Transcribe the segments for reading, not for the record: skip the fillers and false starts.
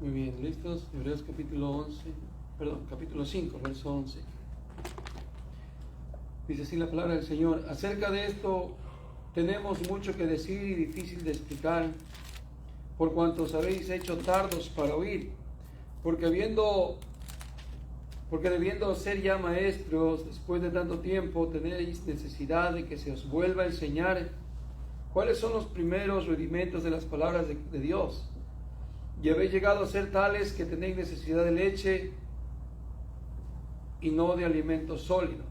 Muy bien, ¿listos? Hebreos capítulo 5, verso 11. Dice así la palabra del Señor: acerca de esto tenemos mucho que decir y difícil de explicar, por cuanto os habéis hecho tardos para oír, porque debiendo ser ya maestros, después de tanto tiempo, tenéis necesidad de que se os vuelva a enseñar cuáles son los primeros rudimentos de las palabras de Dios. Y habéis llegado a ser tales que tenéis necesidad de leche y no de alimento sólido.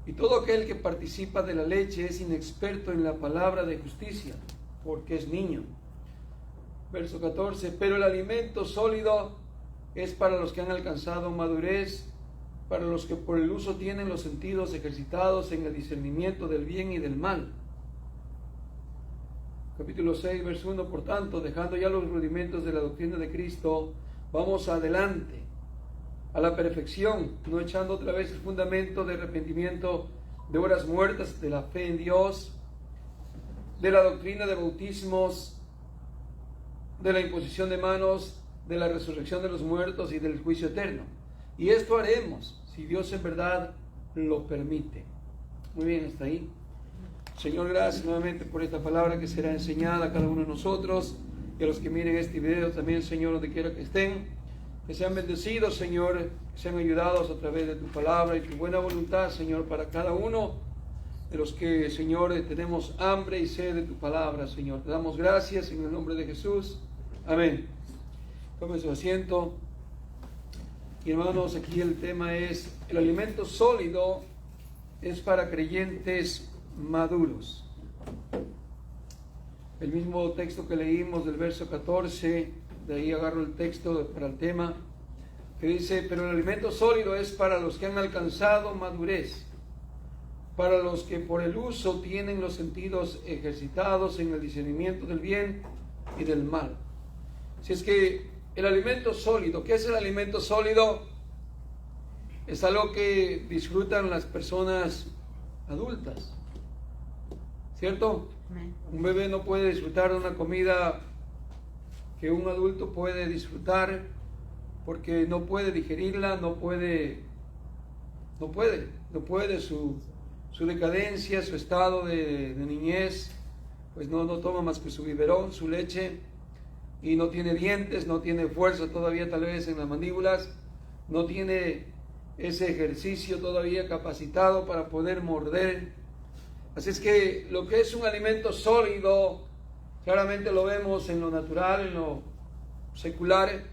Y todo aquel que participa de la leche es inexperto en la palabra de justicia, porque es niño. Verso 14: pero el alimento sólido es para los que han alcanzado madurez, para los que por el uso tienen los sentidos ejercitados en el discernimiento del bien y del mal. Capítulo 6, verso 1: por tanto, dejando ya los rudimentos de la doctrina de Cristo, vamos adelante a la perfección, no echando otra vez el fundamento de arrepentimiento de horas muertas, de la fe en Dios, de la doctrina de bautismos, de la imposición de manos, de la resurrección de los muertos y del juicio eterno. Y esto haremos si Dios en verdad lo permite. Muy bien, hasta ahí. Señor, gracias nuevamente por esta palabra que será enseñada a cada uno de nosotros y a los que miren este video también, Señor, donde quiera que estén. Que sean bendecidos, Señor, que sean ayudados a través de tu palabra y tu buena voluntad, Señor, para cada uno de los que, Señor, tenemos hambre y sed de tu palabra, Señor. Te damos gracias en el nombre de Jesús. Amén. Tome su asiento. Y hermanos, aquí el tema es: el alimento sólido es para creyentes maduros. El mismo texto que leímos del verso 14, de ahí agarro el texto para el tema, que dice: pero el alimento sólido es para los que han alcanzado madurez, para los que por el uso tienen los sentidos ejercitados en el discernimiento del bien y del mal. Si es que el alimento sólido, ¿qué es el alimento sólido? Es algo que disfrutan las personas adultas, ¿cierto? Un bebé no puede disfrutar de una comida que un adulto puede disfrutar porque no puede digerirla, no puede su decadencia, su estado de niñez, pues no toma más que su biberón, su leche, y no tiene dientes, no tiene fuerza todavía tal vez en las mandíbulas, no tiene ese ejercicio todavía capacitado para poder morder. Así es que lo que es un alimento sólido, claramente lo vemos en lo natural, en lo secular,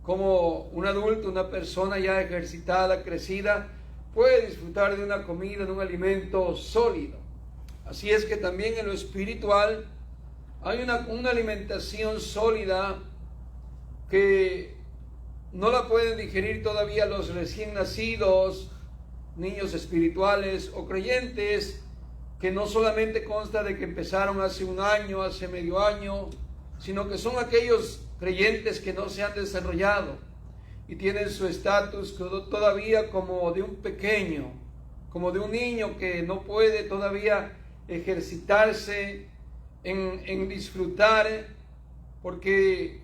como un adulto, una persona ya ejercitada, crecida, puede disfrutar de una comida, de un alimento sólido. Así es que también en lo espiritual hay una alimentación sólida que no la pueden digerir todavía los recién nacidos, niños espirituales o creyentes, que no solamente consta de que empezaron hace un año, hace medio año, sino que son aquellos creyentes que no se han desarrollado y tienen su estatus todavía como de un pequeño, como de un niño que no puede todavía ejercitarse en disfrutar, porque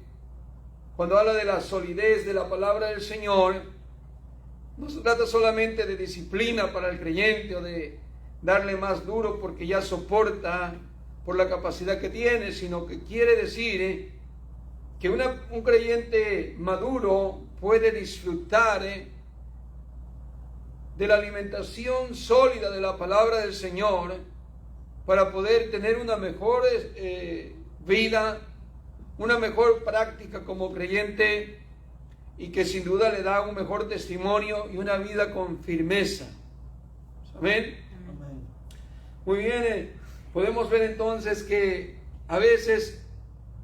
cuando habla de la solidez de la palabra del Señor, no se trata solamente de disciplina para el creyente o de darle más duro porque ya soporta por la capacidad que tiene, sino que quiere decir que un creyente maduro puede disfrutar de la alimentación sólida de la palabra del Señor para poder tener una mejor vida, una mejor práctica como creyente, y que sin duda le da un mejor testimonio y una vida con firmeza. Amén. Amén. Muy bien, podemos ver entonces que a veces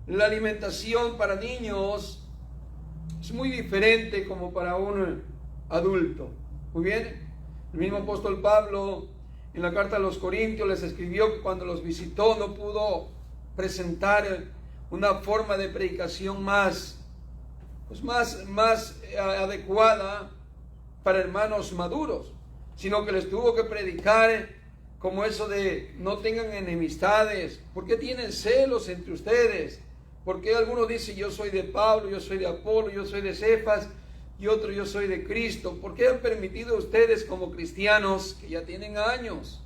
la alimentación para niños es muy diferente como para un adulto. Muy bien, el mismo apóstol Pablo en la carta a los Corintios les escribió que cuando los visitó no pudo presentar una forma de predicación más adecuada para hermanos maduros, sino que les tuvo que predicar como eso de: no tengan enemistades. ¿Por qué tienen celos entre ustedes? ¿Por qué algunos dicen yo soy de Pablo, yo soy de Apolo, yo soy de Cefas y otro yo soy de Cristo? ¿Por qué han permitido ustedes como cristianos que ya tienen años,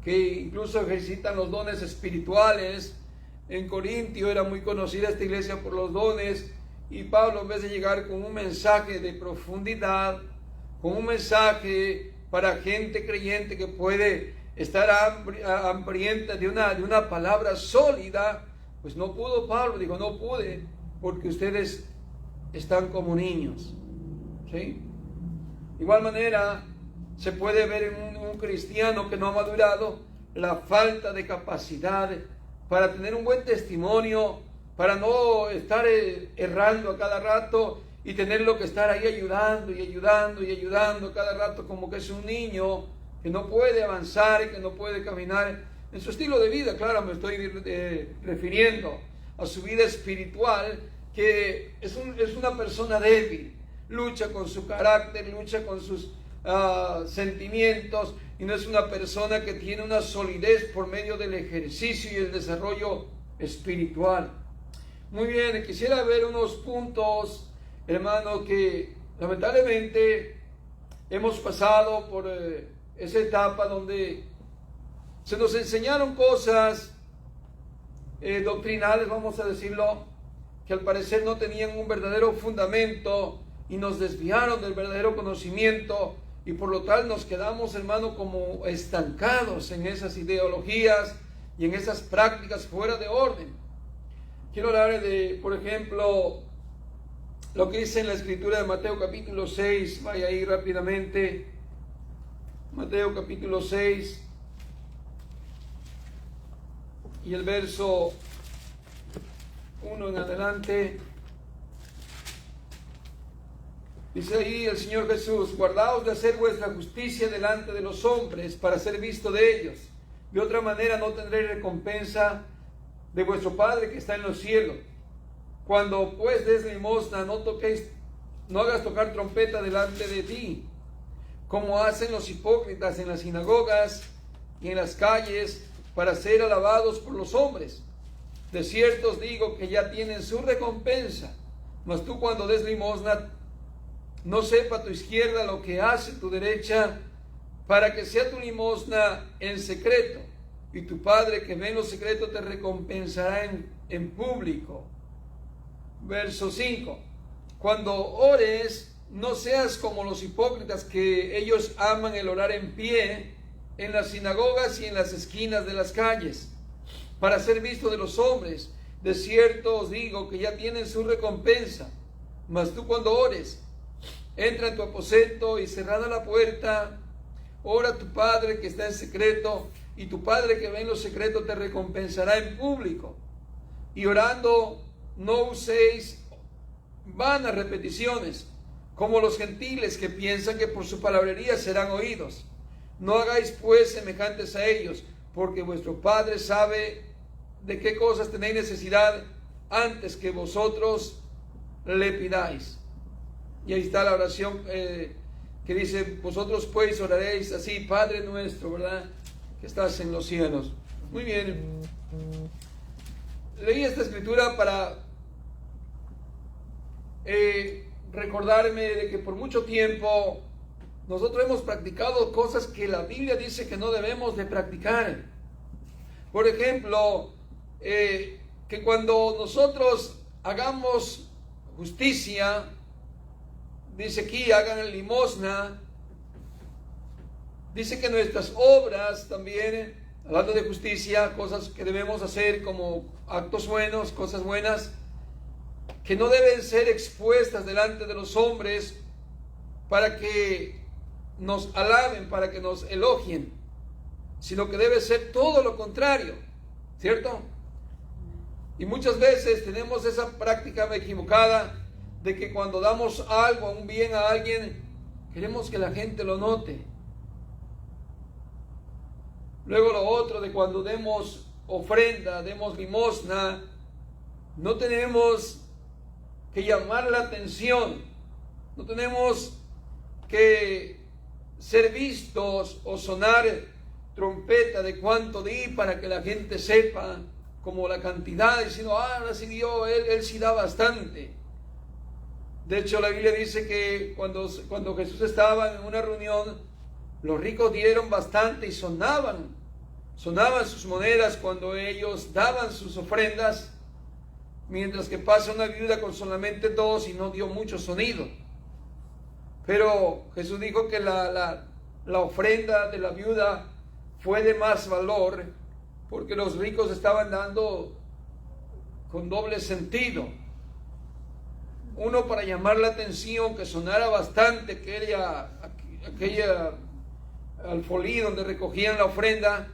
que incluso ejercitan los dones espirituales? En Corintio era muy conocida esta iglesia por los dones, y Pablo, en vez de llegar con un mensaje de profundidad, con un mensaje para gente creyente que puede estar hambrienta de una palabra sólida, pues no pudo. Pablo dijo, no pude, porque ustedes están como niños, ¿sí? De igual manera, se puede ver en un cristiano que no ha madurado la falta de capacidad para tener un buen testimonio, para no estar errando a cada rato y tenerlo que estar ahí ayudando y ayudando y ayudando cada rato, como que es un niño que no puede avanzar y que no puede caminar en su estilo de vida. Claro, me estoy refiriendo a su vida espiritual, que es una persona débil, lucha con su carácter, lucha con sus sentimientos, y no es una persona que tiene una solidez por medio del ejercicio y el desarrollo espiritual. Muy bien, quisiera ver unos puntos, hermano, que lamentablemente hemos pasado por esa etapa donde se nos enseñaron cosas doctrinales, vamos a decirlo, que al parecer no tenían un verdadero fundamento y nos desviaron del verdadero conocimiento, y por lo tal nos quedamos, hermano, como estancados en esas ideologías y en esas prácticas fuera de orden. Quiero hablar de, por ejemplo, lo que dice en la escritura de Mateo capítulo 6, vaya ahí rápidamente, Mateo capítulo 6 y el verso 1 en adelante. Dice ahí el Señor Jesús: guardaos de hacer vuestra justicia delante de los hombres para ser visto de ellos. De otra manera no tendréis recompensa de vuestro Padre que está en los cielos. Cuando pues des limosna, no hagas tocar trompeta delante de ti, como hacen los hipócritas en las sinagogas y en las calles, para ser alabados por los hombres. De cierto os digo que ya tienen su recompensa. Mas tú, cuando des limosna, no sepa tu izquierda lo que hace tu derecha, para que sea tu limosna en secreto, y tu Padre que ve en lo secreto te recompensará en público. Verso 5. Cuando ores, no seas como los hipócritas, que ellos aman el orar en pie en las sinagogas y en las esquinas de las calles, para ser visto de los hombres. De cierto os digo que ya tienen su recompensa. Mas tú, cuando ores, entra en tu aposento y cerrada la puerta, ora a tu Padre que está en secreto, y tu Padre que ve en lo secreto te recompensará en público. Y orando, no uséis vanas repeticiones, como los gentiles, que piensan que por su palabrería serán oídos. No hagáis pues semejantes a ellos, porque vuestro Padre sabe de qué cosas tenéis necesidad antes que vosotros le pidáis. Y ahí está la oración que dice: vosotros pues oraréis así: Padre nuestro, ¿verdad?, que estás en los cielos. Muy bien. Leí esta escritura para recordarme de que por mucho tiempo nosotros hemos practicado cosas que la Biblia dice que no debemos de practicar. Por ejemplo, que cuando nosotros hagamos justicia, dice aquí, hagan limosna. Dice que nuestras obras también, hablando de justicia, cosas que debemos hacer como actos buenos, cosas buenas, que no deben ser expuestas delante de los hombres para que nos alaben, para que nos elogien, sino que debe ser todo lo contrario, ¿cierto? Y muchas veces tenemos esa práctica equivocada de que cuando damos algo, un bien a alguien, queremos que la gente lo note. Luego lo otro, de cuando demos ofrenda, demos limosna, no tenemos que llamar la atención, no tenemos que ser vistos o sonar trompeta de cuánto di para que la gente sepa como la cantidad, diciendo, ahora sí dio, él sí da bastante. De hecho, la Biblia dice que cuando Jesús estaba en una reunión, los ricos dieron bastante y sonaban sus monedas cuando ellos daban sus ofrendas, mientras que pasa una viuda con solamente 2 y no dio mucho sonido. Pero Jesús dijo que la ofrenda de la viuda fue de más valor, porque los ricos estaban dando con doble sentido. Uno, para llamar la atención, que sonara bastante aquella alfolí donde recogían la ofrenda,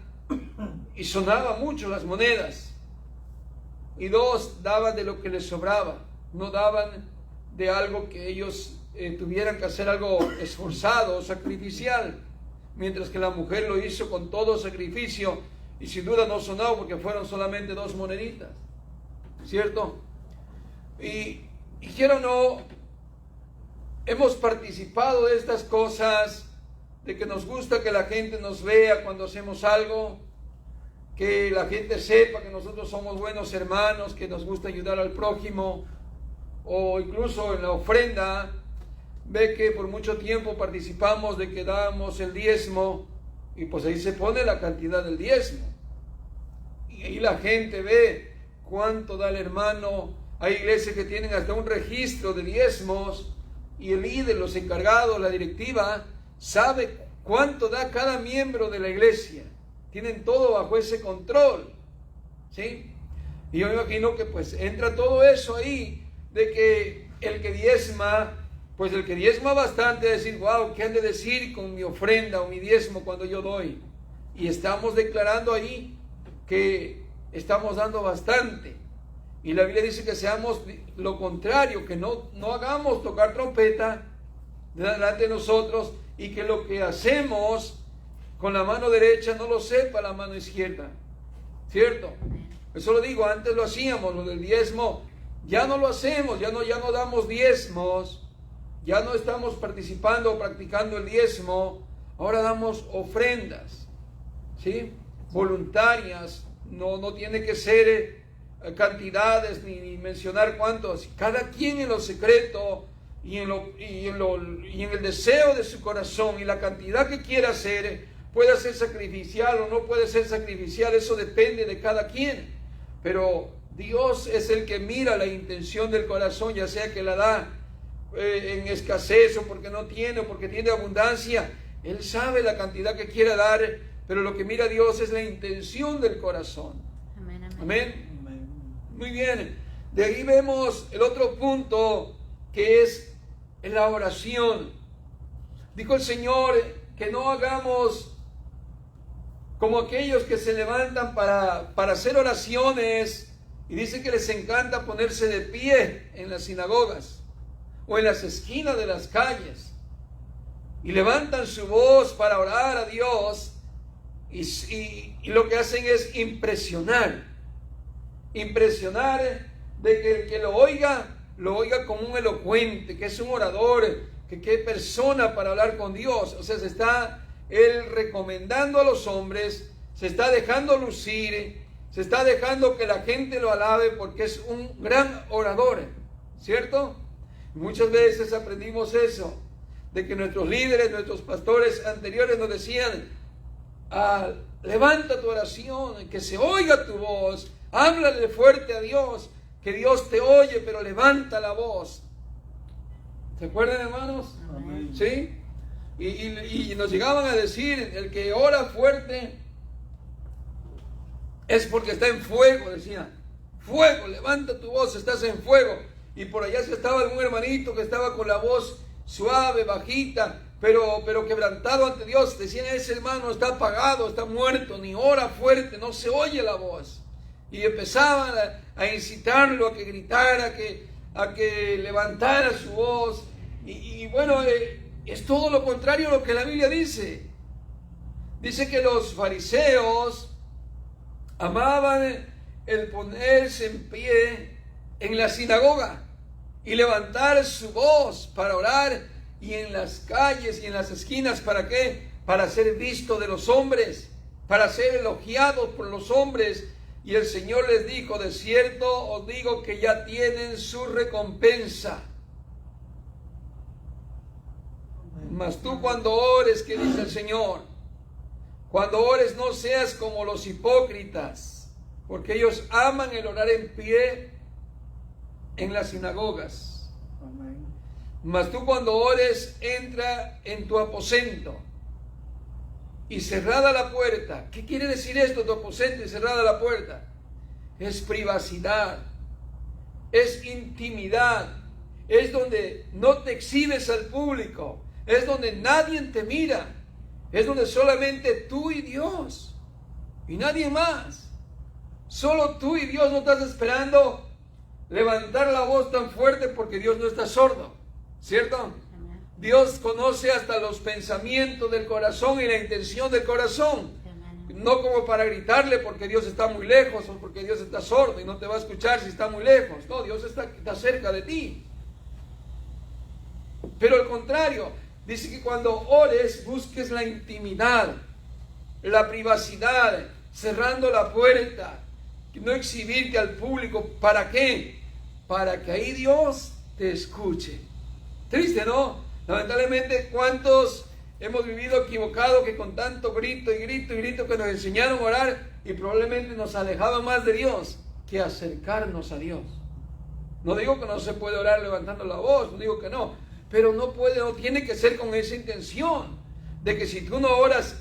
y sonaba mucho las monedas. Y 2, daban de lo que les sobraba, no daban de algo que ellos tuvieran que hacer algo esforzado o sacrificial, mientras que la mujer lo hizo con todo sacrificio y sin duda no sonó porque fueron solamente 2 moneditas, ¿cierto? Y quiero o no, hemos participado de estas cosas, de que nos gusta que la gente nos vea cuando hacemos algo, que la gente sepa que nosotros somos buenos hermanos, que nos gusta ayudar al prójimo, o incluso en la ofrenda. Ve que por mucho tiempo participamos de que damos el diezmo, y pues ahí se pone la cantidad del diezmo, y ahí la gente ve cuánto da el hermano. Hay iglesias que tienen hasta un registro de diezmos, y el líder, los encargados, la directiva, sabe cuánto da cada miembro de la iglesia. Tienen todo bajo ese control, ¿sí? Y yo me imagino que pues entra todo eso ahí, de que el que diezma, pues el que diezma bastante, decir, wow, ¿qué han de decir con mi ofrenda o mi diezmo cuando yo doy? Y estamos declarando ahí que estamos dando bastante. Y la Biblia dice que seamos lo contrario, que no hagamos tocar trompeta delante de nosotros, y que lo que hacemos con la mano derecha no lo sepa la mano izquierda, ¿cierto? Eso lo digo, antes lo hacíamos, lo del diezmo, ya no lo hacemos, ya no damos diezmos, ya no estamos participando o practicando el diezmo, ahora damos ofrendas, ¿sí? Voluntarias, no tiene que ser cantidades ni mencionar cuántos, cada quien en lo secreto y en el deseo de su corazón y la cantidad que quiera hacer, puede ser sacrificial o no puede ser sacrificial, eso depende de cada quien, pero Dios es el que mira la intención del corazón, ya sea que la da en escasez o porque no tiene o porque tiene abundancia. Él sabe la cantidad que quiera dar, pero lo que mira Dios es la intención del corazón. Amén, amén. Amén. Muy bien, de ahí vemos el otro punto, que es en la oración. Dijo el Señor que no hagamos como aquellos que se levantan para hacer oraciones, y dice que les encanta ponerse de pie en las sinagogas o en las esquinas de las calles y levantan su voz para orar a Dios, y lo que hacen es impresionar de que el que lo oiga como un elocuente, que es un orador, que qué persona para hablar con Dios. O sea, se está él recomendando a los hombres, se está dejando lucir, se está dejando que la gente lo alabe porque es un gran orador, ¿cierto? Muchas veces aprendimos eso, de que nuestros líderes, nuestros pastores anteriores nos decían, levanta tu oración, que se oiga tu voz, háblale fuerte a Dios, que Dios te oye, pero levanta la voz. ¿Se acuerdan, hermanos? Amén. ¿Sí? Y nos llegaban a decir, el que ora fuerte es porque está en fuego, decían. Fuego, levanta tu voz, estás en fuego. Y por allá estaba algún hermanito que estaba con la voz suave, bajita, pero quebrantado ante Dios. Decían, ese hermano está apagado, está muerto, ni ora fuerte, no se oye la voz. Y empezaban a incitarlo a que gritara, a que levantara su voz. Y bueno, es todo lo contrario a lo que la Biblia dice. Dice que los fariseos amaban el ponerse en pie en la sinagoga y levantar su voz para orar, y en las calles y en las esquinas. ¿Para qué? Para ser visto de los hombres, para ser elogiados por los hombres. Y el Señor les dijo, de cierto os digo que ya tienen su recompensa. Mas tú cuando ores, ¿qué dice el Señor? Cuando ores no seas como los hipócritas, porque ellos aman el orar en pie en las sinagogas. Amén. Mas tú cuando ores, entra en tu aposento y cerrada la puerta. ¿Qué quiere decir esto, tu aposento y cerrada la puerta? Es privacidad, es intimidad, es donde no te exhibes al público, es donde nadie te mira, es donde solamente tú y Dios y nadie más. Solo tú y Dios. No estás esperando levantar la voz tan fuerte porque Dios no está sordo, ¿cierto? Dios conoce hasta los pensamientos del corazón y la intención del corazón. No como para gritarle porque Dios está muy lejos o porque Dios está sordo y no te va a escuchar si está muy lejos. No, Dios está cerca de ti. Pero al contrario, dice que cuando ores busques la intimidad, la privacidad, cerrando la puerta, no exhibirte al público. ¿Para qué? Para que ahí Dios te escuche. Triste, ¿no? Lamentablemente, ¿cuántos hemos vivido equivocado que con tanto grito y grito y grito que nos enseñaron a orar y probablemente nos alejaban más de Dios que acercarnos a Dios? No digo que no se puede orar levantando la voz, no digo que no, pero no tiene que ser con esa intención de que si tú no oras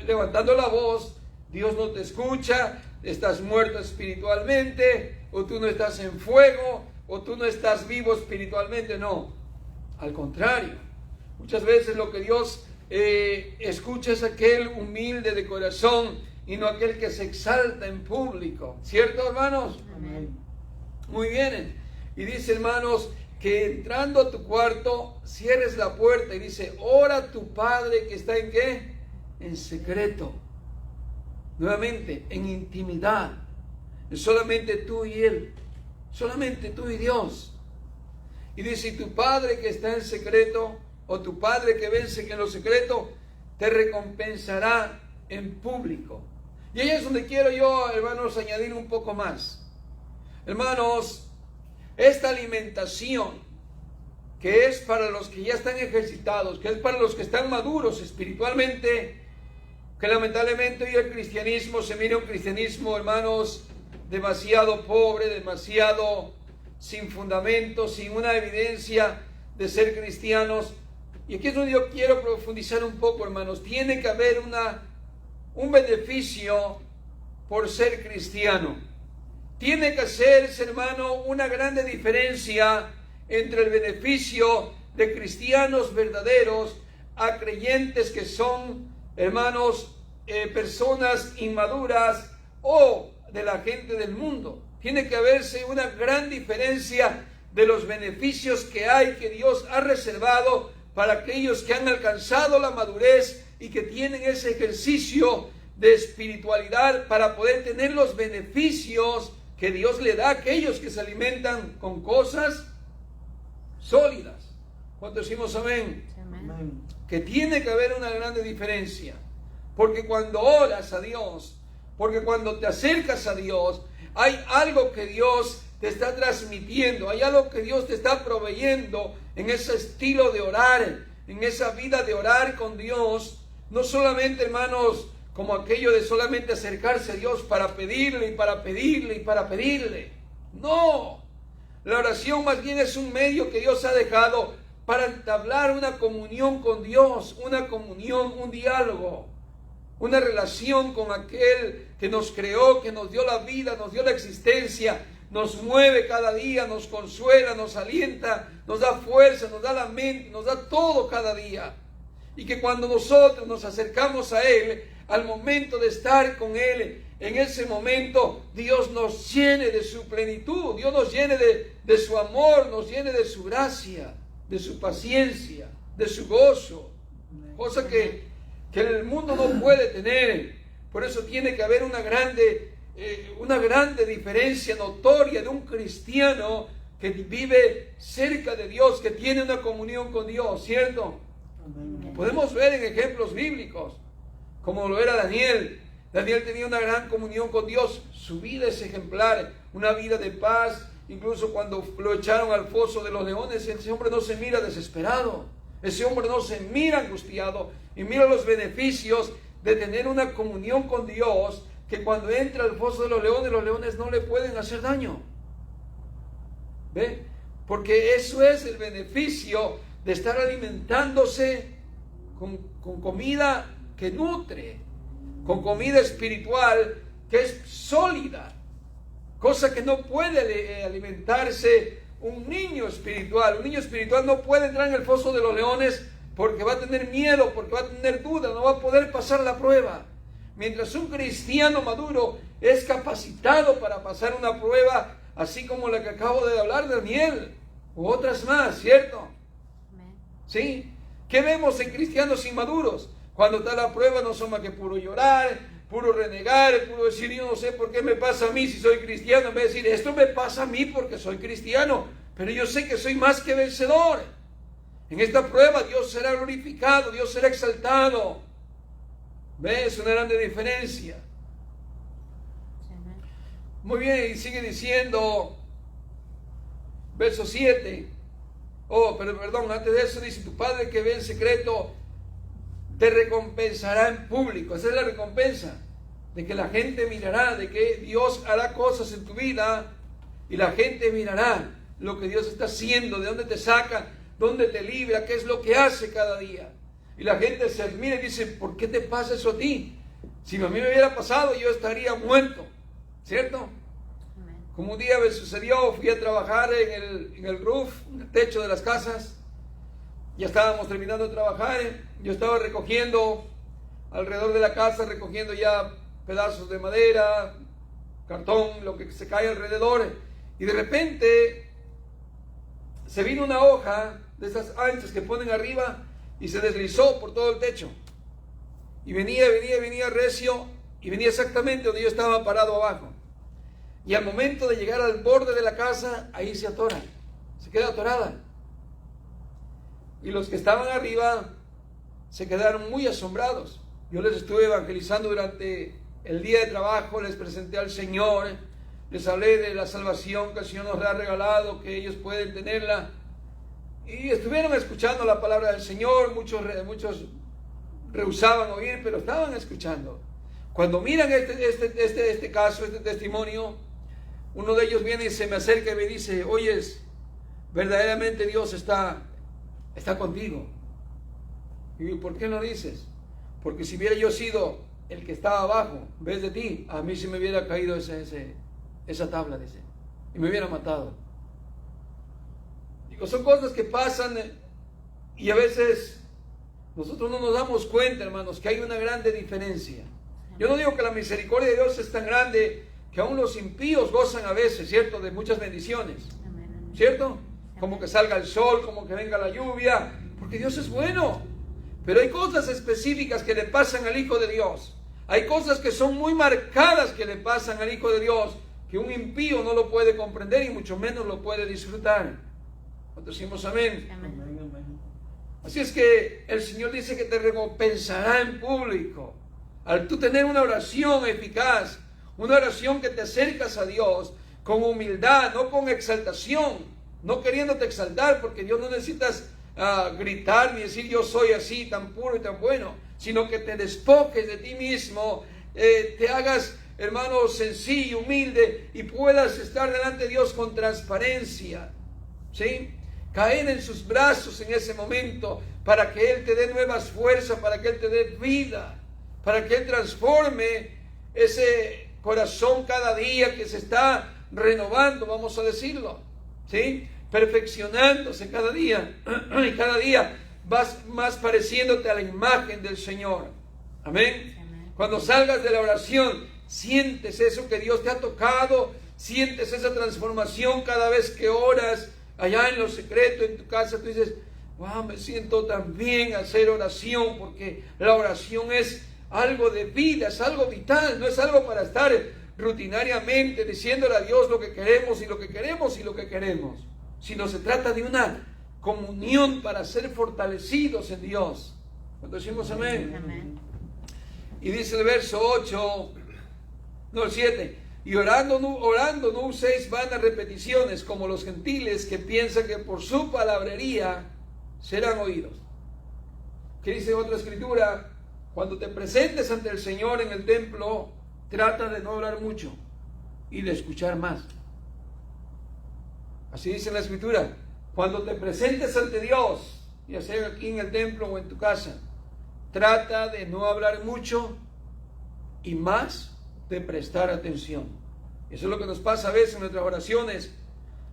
levantando la voz, Dios no te escucha, estás muerto espiritualmente, o tú no estás en fuego, o tú no estás vivo espiritualmente. No, al contrario, muchas veces lo que Dios escucha es aquel humilde de corazón y no aquel que se exalta en público, ¿cierto, hermanos? Amén. Muy bien. Y dice, hermanos, que entrando a tu cuarto cierres la puerta y dice, ora a tu Padre que está en ¿qué? En secreto. Nuevamente, en intimidad. Es solamente tú y Él. Solamente tú y Dios. Y dice, y tu Padre que está en secreto, o tu Padre que vence que en lo secreto, te recompensará en público. Y ahí es donde quiero yo, hermanos, añadir un poco más. Hermanos, esta alimentación que es para los que ya están ejercitados, que es para los que están maduros espiritualmente, que lamentablemente hoy el cristianismo se mira un cristianismo, hermanos, demasiado pobre, demasiado sin fundamento, sin una evidencia de ser cristianos. Y aquí es donde yo quiero profundizar un poco, hermanos. Tiene que haber un beneficio por ser cristiano. Tiene que hacerse, hermano, una grande diferencia entre el beneficio de cristianos verdaderos a creyentes que son, hermanos, personas inmaduras o de la gente del mundo. Tiene que haberse una gran diferencia de los beneficios que hay, que Dios ha reservado para aquellos que han alcanzado la madurez y que tienen ese ejercicio de espiritualidad para poder tener los beneficios que Dios le da a aquellos que se alimentan con cosas sólidas. ¿Cuántos decimos amén? Amén. Que tiene que haber una grande diferencia. Porque cuando oras a Dios, porque cuando te acercas a Dios, hay algo que Dios te está transmitiendo, hay algo que Dios te está proveyendo en ese estilo de orar, en esa vida de orar con Dios. No solamente, hermanos, como aquello de solamente acercarse a Dios para pedirle y para pedirle y para pedirle. No, la oración más bien es un medio que Dios ha dejado para entablar una comunión con Dios, una comunión, un diálogo, una relación con aquel que nos creó, que nos dio la vida, nos dio la existencia, nos mueve cada día, nos consuela, nos alienta, nos da fuerza, nos da la mente, nos da todo cada día. Y que cuando nosotros nos acercamos a Él, al momento de estar con Él, en ese momento Dios nos llene de su plenitud, Dios nos llene de su amor, nos llene de su gracia, de su paciencia, de su gozo, cosa que el mundo no puede tener. Por eso tiene que haber una grande diferencia notoria de un cristiano que vive cerca de Dios, que tiene una comunión con Dios, ¿cierto? Amén. Podemos ver en ejemplos bíblicos, como lo era Daniel. Daniel tenía una gran comunión con Dios. Su vida es ejemplar, una vida de paz. Incluso cuando lo echaron al foso de los leones, ese hombre no se mira desesperado. Ese hombre no se mira angustiado y mira los beneficios de tener una comunión con Dios, que cuando entra al foso de los leones no le pueden hacer daño. ¿Ve? Porque eso es el beneficio de estar alimentándose con comida que nutre, con comida espiritual que es sólida, cosa que no puede alimentarse un niño espiritual. Un niño espiritual no puede entrar en el foso de los leones porque va a tener miedo, porque va a tener duda, no va a poder pasar la prueba. Mientras un cristiano maduro es capacitado para pasar una prueba, así como la que acabo de hablar de Daniel, u otras más, ¿cierto? ¿Sí? ¿Qué vemos en cristianos inmaduros? Cuando está la prueba no son más que puro llorar, puro renegar, puro decir, yo no sé por qué me pasa a mí si soy cristiano, en vez de decir, esto me pasa a mí porque soy cristiano, pero yo sé que soy más que vencedor. En esta prueba Dios será glorificado, Dios será exaltado. ¿Ves? Una grande diferencia. Muy bien, y sigue diciendo, verso 7. Antes de eso dice, tu Padre que ve en secreto te recompensará en público. Esa es la recompensa, de que la gente mirará, de que Dios hará cosas en tu vida y la gente mirará lo que Dios está haciendo, de dónde te saca, dónde te libra, qué es lo que hace cada día. Y la gente se admira y dice, ¿por qué te pasa eso a ti? Si a mí me hubiera pasado, yo estaría muerto, ¿cierto? Como un día me sucedió, fui a trabajar en el roof, en el techo de las casas. Ya estábamos terminando de trabajar, yo estaba recogiendo alrededor de la casa, recogiendo ya pedazos de madera, cartón, lo que se cae alrededor, y de repente se vino una hoja de esas anchas que ponen arriba y se deslizó por todo el techo, y venía recio, y venía exactamente donde yo estaba parado abajo, y al momento de llegar al borde de la casa, ahí se atora, se queda atorada. Y los que estaban arriba se quedaron muy asombrados. Yo les estuve evangelizando durante el día de trabajo, les presenté al Señor, les hablé de la salvación que el Señor nos ha regalado, que ellos pueden tenerla. Y estuvieron escuchando la palabra del Señor, muchos rehusaban oír, pero estaban escuchando. Cuando miran este caso, este testimonio, uno de ellos viene y se me acerca y me dice, oyes, verdaderamente Dios está contigo. Y digo, ¿por qué lo dices? Porque si hubiera yo sido el que estaba abajo, en vez de ti, a mí se me hubiera caído esa tabla, dice, y me hubiera matado. Digo, son cosas que pasan y a veces nosotros no nos damos cuenta, hermanos, que hay una grande diferencia. Yo no digo que la misericordia de Dios es tan grande que aún los impíos gozan a veces, ¿cierto?, de muchas bendiciones, ¿cierto? Como que salga el sol, como que venga la lluvia, porque Dios es bueno. Pero hay cosas específicas que le pasan al Hijo de Dios. Hay cosas que son muy marcadas que le pasan al Hijo de Dios, que un impío no lo puede comprender y mucho menos lo puede disfrutar. ¿Cuántos decimos amén? Amén. Así es que el Señor dice que te recompensará en público. Al tú tener una oración eficaz, una oración que te acercas a Dios con humildad, no con exaltación, no queriéndote exaltar, porque Dios no necesitas gritar ni decir yo soy así, tan puro y tan bueno, sino que te despojes de ti mismo, te hagas, hermano, sencillo, humilde, y puedas estar delante de Dios con transparencia, ¿sí? Caer en sus brazos en ese momento, para que Él te dé nuevas fuerzas, para que Él te dé vida, para que Él transforme ese corazón cada día que se está renovando, vamos a decirlo, ¿sí? Perfeccionándose cada día, y cada día vas más pareciéndote a la imagen del Señor. Amén. Amén. Cuando salgas de la oración, sientes eso que Dios te ha tocado, sientes esa transformación cada vez que oras allá en lo secreto, en tu casa. Tú dices, wow, me siento tan bien hacer oración, porque la oración es algo de vida, es algo vital, no es algo para estar rutinariamente diciéndole a Dios lo que queremos y lo que queremos y lo que queremos, sino se trata de una comunión para ser fortalecidos en Dios. Cuando decimos amén. Amén. Y dice el verso 8, no, el 7. Y orando no uséis vanas repeticiones como los gentiles que piensan que por su palabrería serán oídos. ¿Qué dice otra escritura? Cuando te presentes ante el Señor en el templo, trata de no hablar mucho y de escuchar más. Así dice la escritura. Cuando te presentes ante Dios, ya sea aquí en el templo o en tu casa, trata de no hablar mucho y más de prestar atención. Eso es lo que nos pasa a veces en nuestras oraciones.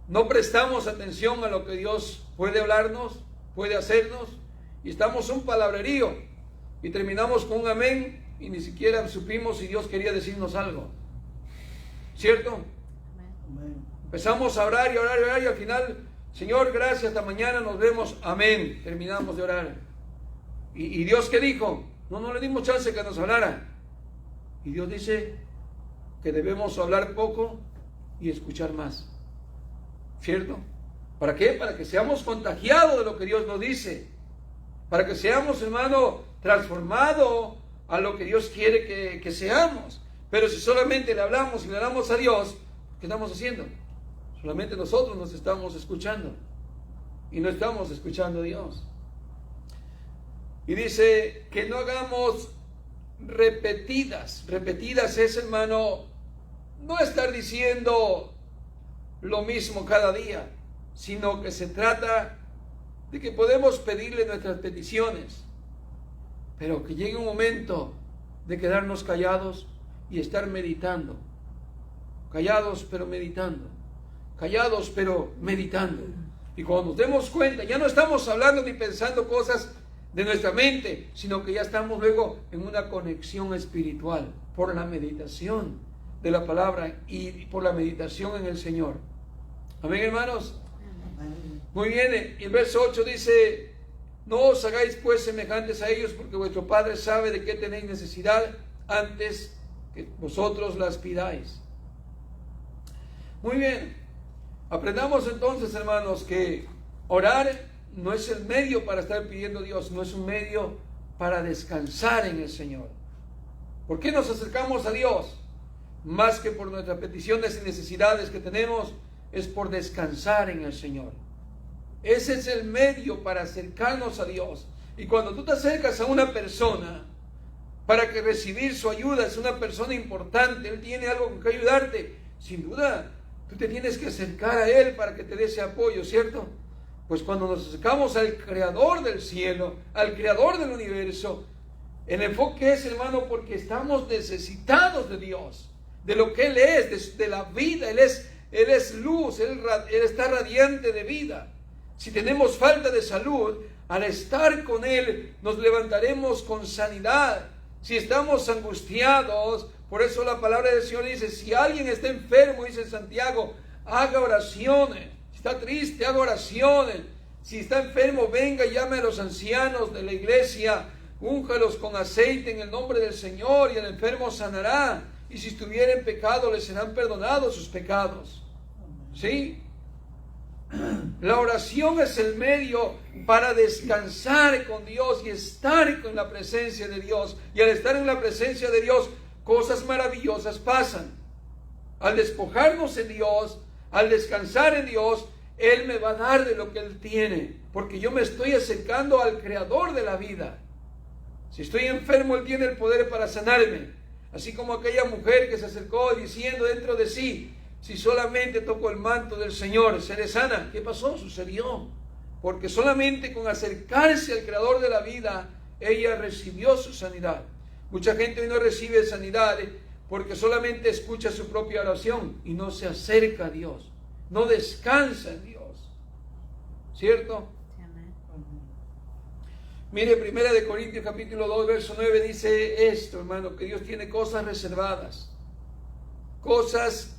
No prestamos atención a lo que Dios puede hablarnos, puede hacernos, y estamos un palabrerío y terminamos con un amén y ni siquiera supimos si Dios quería decirnos algo. ¿Cierto? Amén. Empezamos a orar y orar y orar y al final, Señor, gracias, hasta mañana, nos vemos, amén. Terminamos de orar. ¿Y Dios qué dijo? No le dimos chance que nos hablara. Y Dios dice que debemos hablar poco y escuchar más. ¿Cierto? ¿Para qué? Para que seamos contagiados de lo que Dios nos dice. Para que seamos, hermano, transformados a lo que Dios quiere que seamos. Pero si solamente le hablamos y le damos a Dios, ¿qué estamos haciendo? Solamente nosotros nos estamos escuchando y no estamos escuchando a Dios. Y dice que no hagamos repetidas. Repetidas es, hermano, no estar diciendo lo mismo cada día, sino que se trata de que podemos pedirle nuestras peticiones, pero que llegue un momento de quedarnos callados y estar meditando. Callados pero meditando. Callados pero meditando. Y cuando nos demos cuenta, ya no estamos hablando ni pensando cosas de nuestra mente, sino que ya estamos luego en una conexión espiritual por la meditación de la palabra y por la meditación en el Señor. Amén, hermanos. Amén. Muy bien, y el verso 8 dice: no os hagáis pues semejantes a ellos, porque vuestro Padre sabe de qué tenéis necesidad antes que vosotros las pidáis. Muy bien, aprendamos entonces, hermanos, que orar no es el medio para estar pidiendo a Dios, no es un medio para descansar en el Señor. ¿Por qué nos acercamos a Dios? Más que por nuestras peticiones y necesidades que tenemos, es por descansar en el Señor. Ese es el medio para acercarnos a Dios. Y cuando tú te acercas a una persona para que recibir su ayuda, es una persona importante, Él tiene algo con que ayudarte, sin duda, tú te tienes que acercar a Él para que te dé ese apoyo, ¿cierto? Pues cuando nos acercamos al Creador del cielo, al Creador del universo, el enfoque es, hermano, porque estamos necesitados de Dios, de lo que Él es, de la vida. Él es luz, Él está radiante de vida. Si tenemos falta de salud, al estar con Él nos levantaremos con sanidad. Si estamos angustiados, por eso la palabra del Señor dice: si alguien está enfermo, dice Santiago, haga oraciones. Si está triste, haga oraciones. Si está enfermo, venga y llame a los ancianos de la iglesia, únjalos con aceite en el nombre del Señor y el enfermo sanará. Y si estuviera en pecado, le serán perdonados sus pecados. ¿Sí? La oración es el medio para descansar con Dios y estar en la presencia de Dios. Y al estar en la presencia de Dios, cosas maravillosas pasan. Al despojarnos en Dios, al descansar en Dios, Él me va a dar de lo que Él tiene, porque yo me estoy acercando al Creador de la vida. Si estoy enfermo, Él tiene el poder para sanarme. Así como aquella mujer que se acercó diciendo dentro de sí: si solamente toco el manto del Señor, seré sana. ¿Qué pasó? Sucedió. Porque solamente con acercarse al Creador de la vida, ella recibió su sanidad. Mucha gente hoy no recibe sanidad porque solamente escucha su propia oración y no se acerca a Dios, no descansa en Dios. ¿Cierto? Amén. Mire, 1 Corintios capítulo 2, verso 9 dice esto, hermano, que Dios tiene cosas reservadas, cosas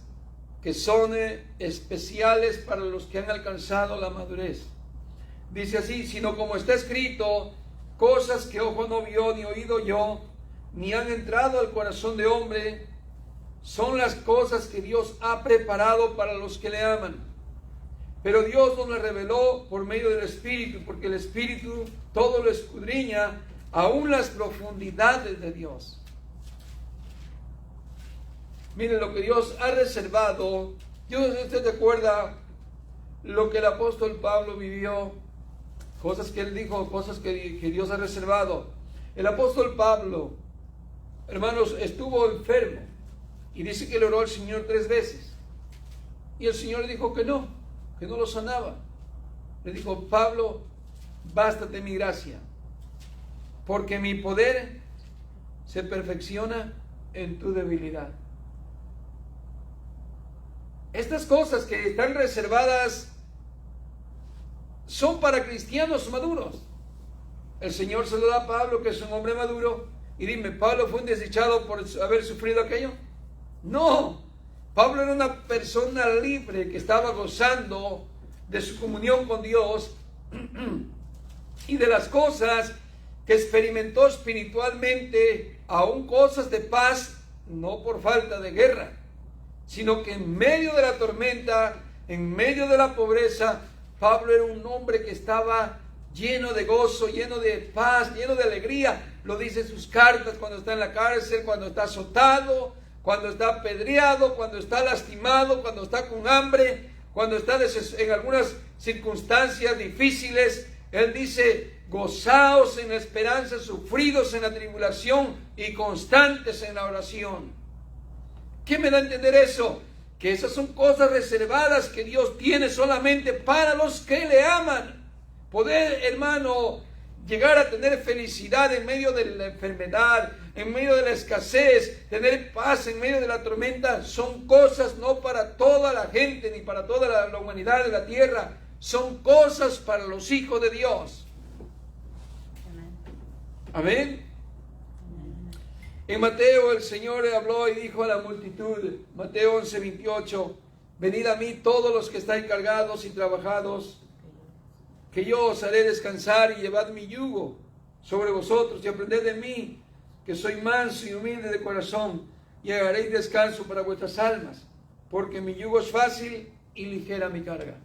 que son especiales para los que han alcanzado la madurez. Dice así: sino como está escrito, cosas que ojo no vio, ni oído oyó, ni han entrado al corazón de hombre, son las cosas que Dios ha preparado para los que le aman. Pero Dios nos las reveló por medio del Espíritu, porque el Espíritu todo lo escudriña, aún las profundidades de Dios. Miren lo que Dios ha reservado. Yo no sé si usted recuerda lo que el apóstol Pablo vivió, cosas que él dijo, cosas que Dios ha reservado. El apóstol Pablo, hermanos, estuvo enfermo y dice que le oró al Señor 3 veces. Y el Señor le dijo que no lo sanaba. Le dijo: Pablo, bástate mi gracia, porque mi poder se perfecciona en tu debilidad. Estas cosas que están reservadas son para cristianos maduros. El Señor se lo da a Pablo, que es un hombre maduro. Y dime, ¿Pablo fue un desdichado por haber sufrido aquello? No, Pablo era una persona libre que estaba gozando de su comunión con Dios y de las cosas que experimentó espiritualmente, aún cosas de paz, no por falta de guerra, sino que en medio de la tormenta, en medio de la pobreza, Pablo era un hombre que estaba lleno de gozo, lleno de paz, lleno de alegría. Lo dice en sus cartas, cuando está en la cárcel, cuando está azotado, cuando está apedreado, cuando está lastimado, cuando está con hambre, cuando está en algunas circunstancias difíciles. Él dice: gozaos en la esperanza, sufridos en la tribulación y constantes en la oración. ¿Qué me da a entender eso? Que esas son cosas reservadas que Dios tiene solamente para los que le aman. Poder, hermano, llegar a tener felicidad en medio de la enfermedad, en medio de la escasez, tener paz en medio de la tormenta, son cosas no para toda la gente ni para toda la humanidad de la tierra, son cosas para los hijos de Dios. Amén. En Mateo el Señor habló y dijo a la multitud, Mateo 11:28, venid a mí todos los que estáis cargados y trabajados, que yo os haré descansar, y llevad mi yugo sobre vosotros y aprended de mí, que soy manso y humilde de corazón, y haréis descanso para vuestras almas, porque mi yugo es fácil y ligera mi carga.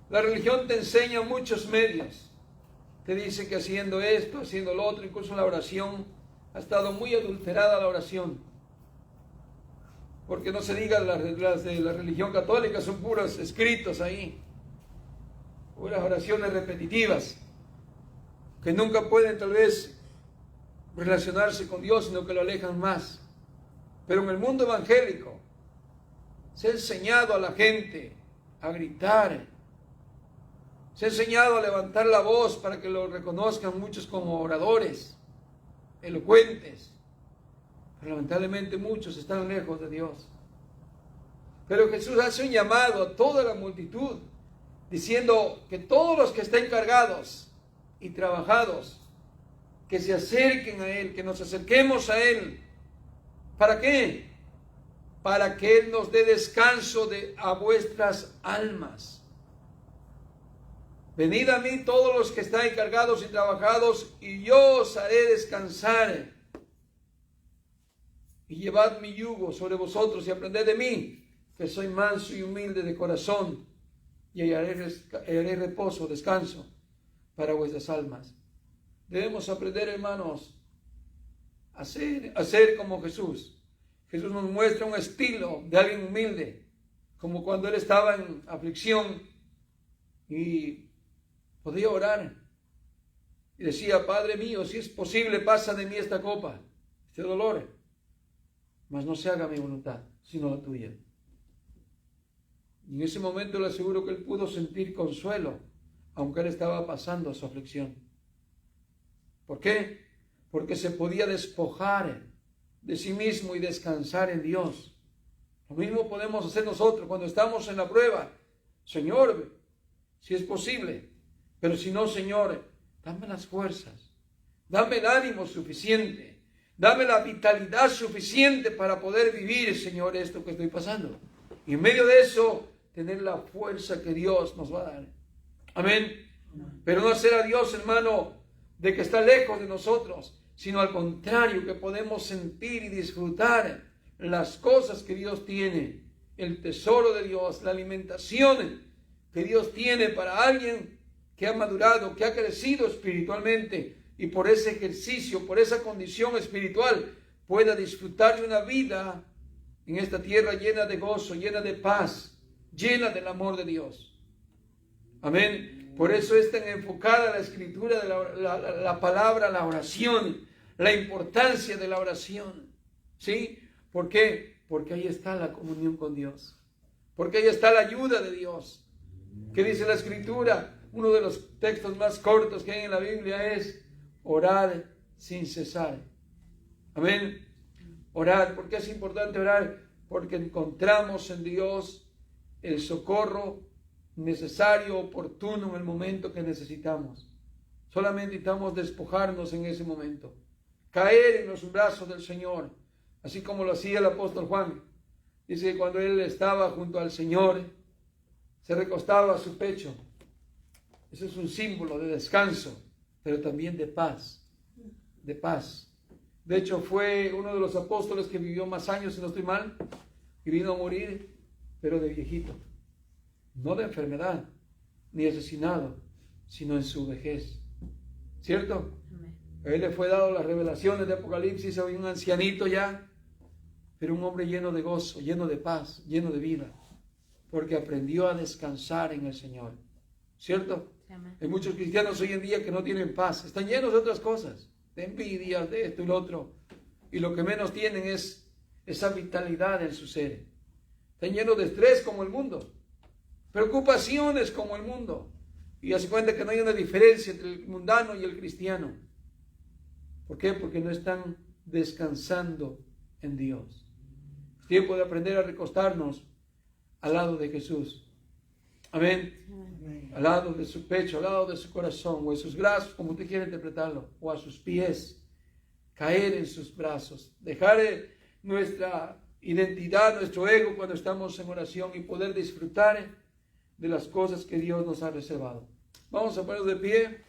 La religión te enseña muchos medios. Te dicen que haciendo esto, haciendo lo otro, incluso la oración, ha estado muy adulterada la oración. Porque no se diga las de la religión católica, son puros escritos ahí, puras oraciones repetitivas, que nunca pueden tal vez relacionarse con Dios, sino que lo alejan más. Pero en el mundo evangélico se ha enseñado a la gente a gritar, se ha enseñado a levantar la voz para que lo reconozcan muchos como oradores, elocuentes. Pero lamentablemente muchos están lejos de Dios. Pero Jesús hace un llamado a toda la multitud, diciendo que todos los que estén cargados y trabajados, que se acerquen a Él, que nos acerquemos a Él. ¿Para qué? Para que Él nos dé descanso a vuestras almas. Venid a mí todos los que estáis cargados y trabajados, y yo os haré descansar. Y llevad mi yugo sobre vosotros y aprended de mí, que soy manso y humilde de corazón, y hallaré reposo, descanso para vuestras almas. Debemos aprender, hermanos, a ser como Jesús. Jesús nos muestra un estilo de alguien humilde, como cuando Él estaba en aflicción y podía orar. Y decía: Padre mío, si es posible, pasa de mí esta copa, este dolor, mas no se haga mi voluntad, sino la tuya. Y en ese momento le aseguro que Él pudo sentir consuelo, aunque Él estaba pasando su aflicción. ¿Por qué? Porque se podía despojar de sí mismo y descansar en Dios. Lo mismo podemos hacer nosotros cuando estamos en la prueba. Señor, si es posible, pero si no, Señor, dame las fuerzas, dame el ánimo suficiente, dame la vitalidad suficiente para poder vivir, Señor, esto que estoy pasando. Y en medio de eso, tener la fuerza que Dios nos va a dar. Amén. Pero no hacer a Dios, hermano, de que está lejos de nosotros, sino al contrario, que podemos sentir y disfrutar las cosas que Dios tiene, el tesoro de Dios, la alimentación que Dios tiene para alguien que ha madurado, que ha crecido espiritualmente, y por ese ejercicio, por esa condición espiritual, pueda disfrutar de una vida en esta tierra llena de gozo, llena de paz, llena del amor de Dios. Amén. Por eso es tan enfocada la escritura de la palabra, la oración, la importancia de la oración. ¿Sí? ¿Por qué? Porque ahí está la comunión con Dios. Porque ahí está la ayuda de Dios. ¿Qué dice la escritura? Uno de los textos más cortos que hay en la Biblia es orar sin cesar. Amén. Orar. ¿Por qué es importante orar? Porque encontramos en Dios el socorro necesario, oportuno en el momento que necesitamos. Solamente necesitamos despojarnos en ese momento. Caer en los brazos del Señor. Así como lo hacía el apóstol Juan. Dice que cuando él estaba junto al Señor, se recostaba a su pecho. Ese es un símbolo de descanso, pero también de paz. De paz. De hecho, fue uno de los apóstoles que vivió más años, si no estoy mal, y vino a morir, pero de viejito. No de enfermedad, ni asesinado, sino en su vejez. ¿Cierto? Amén. A él le fue dado las revelaciones de Apocalipsis, hoy un ancianito ya, pero un hombre lleno de gozo, lleno de paz, lleno de vida, porque aprendió a descansar en el Señor. ¿Cierto? Amén. Hay muchos cristianos hoy en día que no tienen paz, están llenos de otras cosas, de envidias, de esto y lo otro, y lo que menos tienen es esa vitalidad en su ser. Están llenos de estrés como el mundo, preocupaciones como el mundo, y hace cuenta que no hay una diferencia entre el mundano y el cristiano. ¿Por qué? Porque no están descansando en Dios. Es tiempo de aprender a recostarnos al lado de Jesús. Amén. Amén. Al lado de su pecho, al lado de su corazón, o en sus brazos, como usted quiera interpretarlo, o a sus pies. Caer en sus brazos. Dejar nuestra identidad, nuestro ego cuando estamos en oración y poder disfrutar de las cosas que Dios nos ha reservado. Vamos a ponernos de pie.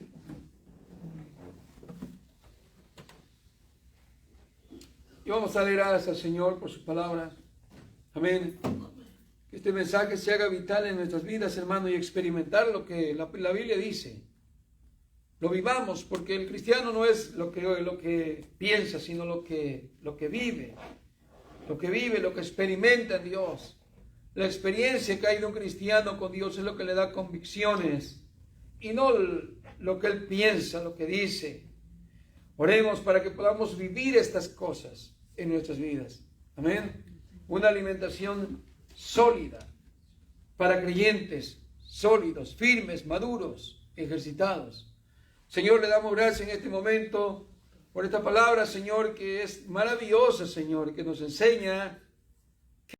Y vamos a leer gracias al Señor por su palabra. Amén. Que este mensaje se haga vital en nuestras vidas, hermano, y experimentar lo que la Biblia dice. Lo vivamos, porque el cristiano no es lo que piensa, sino lo que vive. Lo que vive, lo que experimenta en Dios. La experiencia que hay de un cristiano con Dios es lo que le da convicciones. Y no lo que él piensa, lo que dice. Oremos para que podamos vivir estas cosas en nuestras vidas. Amén. Una alimentación sólida para creyentes sólidos, firmes, maduros, ejercitados. Señor, le damos gracias en este momento por esta palabra, Señor, que es maravillosa, Señor, que nos enseña